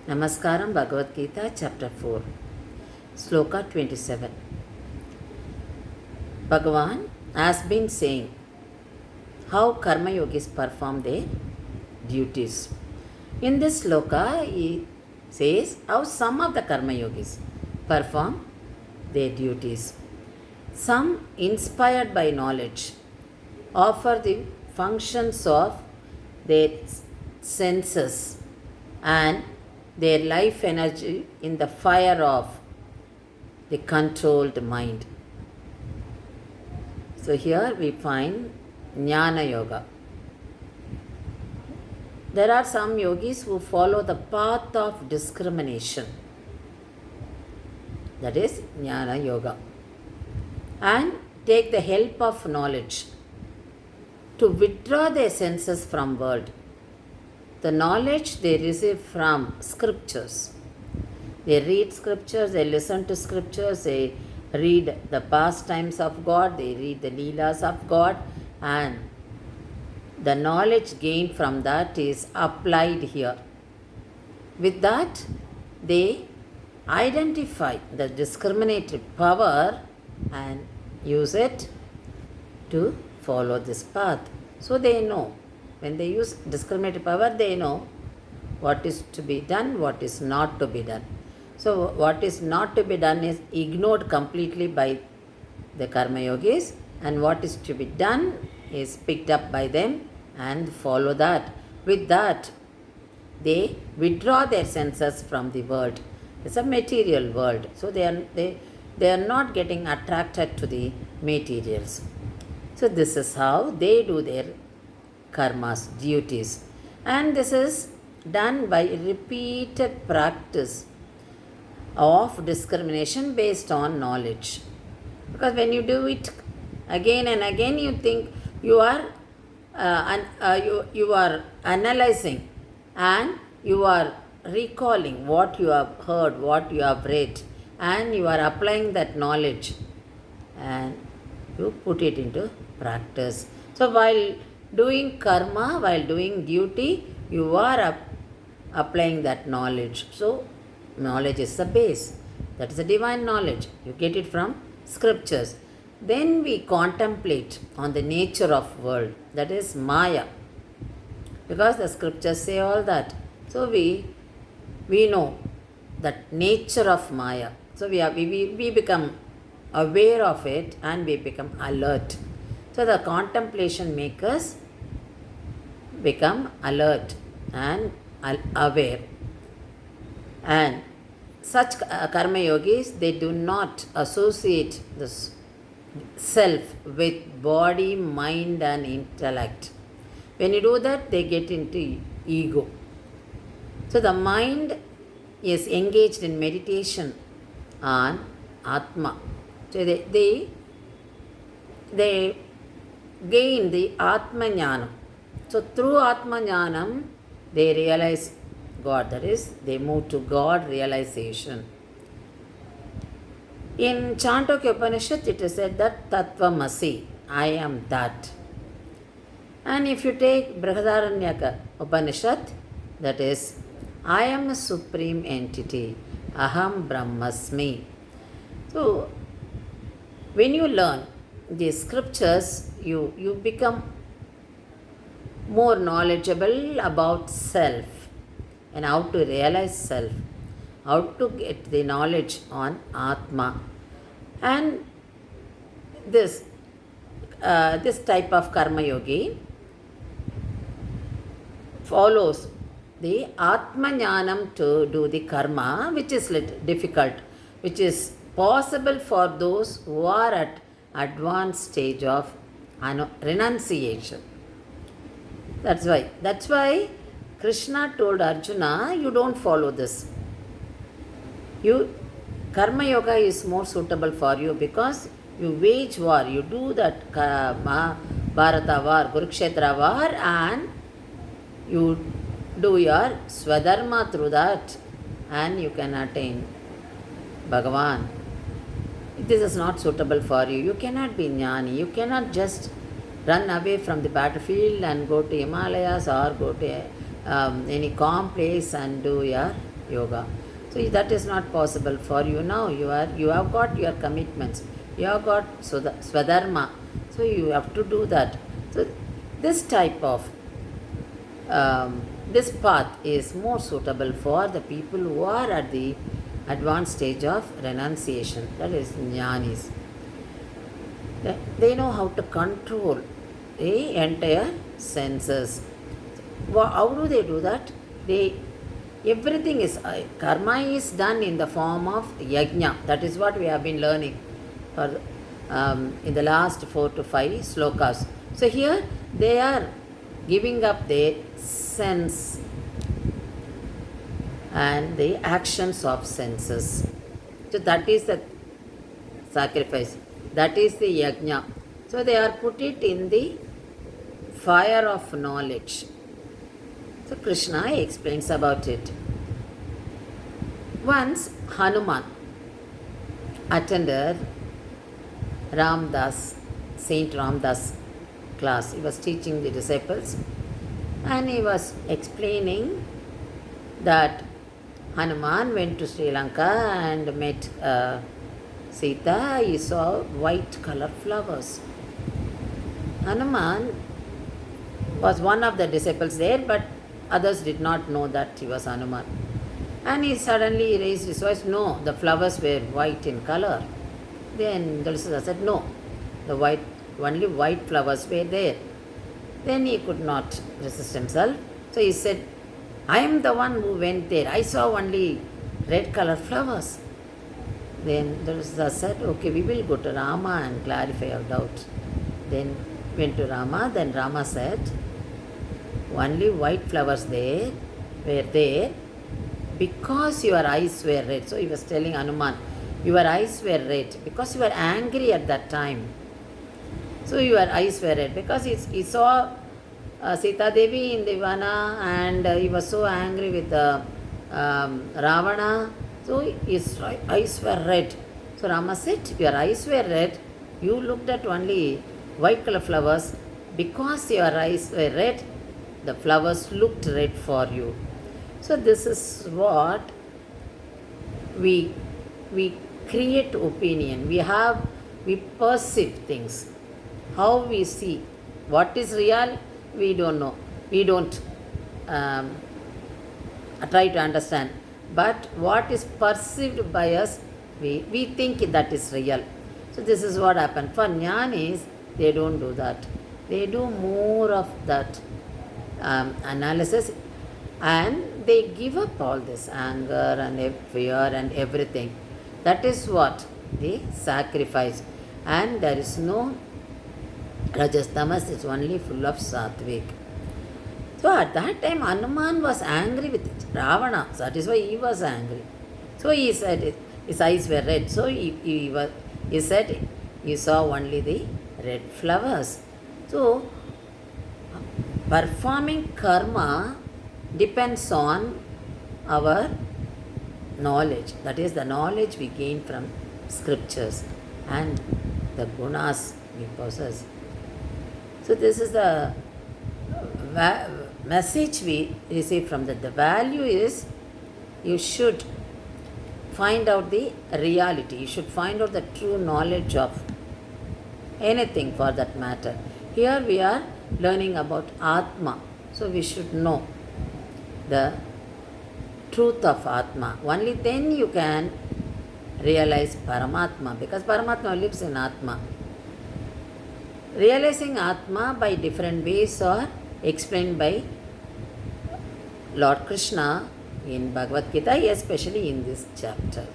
Namaskaram, Bhagavad Gita, Chapter 4, Sloka 27. Bhagavan has been saying how Karma Yogis perform their duties. In this sloka, he says how some of the Karma Yogis perform their duties. Some, inspired by knowledge, offer the functions of their senses and their life energy in the fire of the controlled mind. So here we find Jnana Yoga. There are some yogis who follow the path of discrimination. That is Jnana Yoga. And take the help of knowledge to withdraw their senses from world. The knowledge they receive from scriptures. They read scriptures, they listen to scriptures, they read the pastimes of God, they read the Leelas of God, and the knowledge gained from that is applied here. With that, they identify the discriminative power and use it to follow this path. So they know. When they use discriminative power, they know what is to be done, what is not to be done. So what is not to be done is ignored completely by the Karma Yogis, and what is to be done is picked up by them and follow that. With that, they withdraw their senses from the world. It's a material world. So they are not getting attracted to the materials. So this is how they do their karmas, duties. And this is done by repeated practice of discrimination based on knowledge. Because when you do it again and again, you think you are you are analyzing and you are recalling what you have heard, what you have read, and you are applying that knowledge and you put it into practice. So while doing karma, while doing duty, you are applying that knowledge. So knowledge is the base. That is the divine knowledge. You get it from scriptures. Then we contemplate on the nature of world. That is Maya. Because the scriptures say all that. So we know that nature of Maya. So we become aware of it and we become alert. So the contemplation makes us become alert and aware. And such karma yogis, they do not associate this self with body, mind and intellect. When you do that, they get into ego. So the mind is engaged in meditation on Atma. So they gain the Atma Jnanam. So through Atma Jnanam, they realize God. That is, they move to God realization. In Chandogya Upanishad, it is said that Tattvamasi, I am that. And if you take Brihadaranyaka Upanishad, that is, I am a supreme entity, Aham Brahmasmi. So, when you learn these scriptures, you become more knowledgeable about self and how to realize self, how to get the knowledge on Atma. And this type of karma yogi follows the Atma Jnanam to do the karma, which is little difficult, which is possible for those who are at advanced stage of renunciation. That's why Krishna told Arjuna, you don't follow this. Karma yoga is more suitable for you because you wage war, you do that Bharata war, Kurukshetra war, and you do your Swadharma through that, and you can attain Bhagavan. This is not suitable for you. You cannot be jnani. You cannot just run away from the battlefield and go to Himalayas or go to any calm place and do your yoga. So that is not possible for you now. You have got your commitments. You have got swadharma. So you have to do that. So this type of this path is more suitable for the people who are at the advanced stage of renunciation, that is jnanis. They know how to control the entire senses. How do they do that? Everything is karma is done in the form of yajna. That is what we have been learning for in the last 4 to 5 slokas. So here they are giving up their sense and the actions of senses. So that is the sacrifice. That is the yajna. So they are put it in the fire of knowledge. So Krishna explains about it. Once Hanuman attended Ramdas, Saint Ramdas class. He was teaching the disciples and he was explaining that Hanuman went to Sri Lanka and met Sita. He saw white color flowers. Hanuman was one of the disciples there, but others did not know that he was Hanuman. And he suddenly raised his voice, no, the flowers were white in color. Then Tulsida said, no, only white flowers were there. Then he could not resist himself. So he said, I am the one who went there. I saw only red color flowers. Then Tulsida said, okay, we will go to Rama and clarify our doubt. Then went to Rama. Then Rama said, only white flowers were there because your eyes were red. So he was telling Hanuman, your eyes were red because you were angry at that time. So your eyes were red because he saw Sita Devi in the Vana and he was so angry with Ravana. So his eyes were red. So Rama said, your eyes were red. You looked at only white color flowers. Because your eyes were red, the flowers looked red for you. So this is what we create opinion. We perceive things. How we see. What is real, we don't know. We don't try to understand. But what is perceived by us, we think that is real. So this is what happened. For jnanis, they don't do that. They do more of that analysis and they give up all this anger and fear and everything. That is what they sacrifice. And there is no Rajas, Tamas, it's only full of Satvik. So at that time, Hanuman was angry with Ravana. So that is why he was angry. So he said his eyes were red. So he said he saw only the red flowers. So performing karma depends on our knowledge. That is the knowledge we gain from scriptures and the gunas we possess. So this is the message we receive from that. The value is you should find out the reality. You should find out the true knowledge of anything for that matter. Here we are learning about Atma. So we should know the truth of Atma. Only then you can realize Paramatma, because Paramatma lives in Atma. Realizing Atma by different ways are explained by Lord Krishna in Bhagavad Gita, especially in this chapter.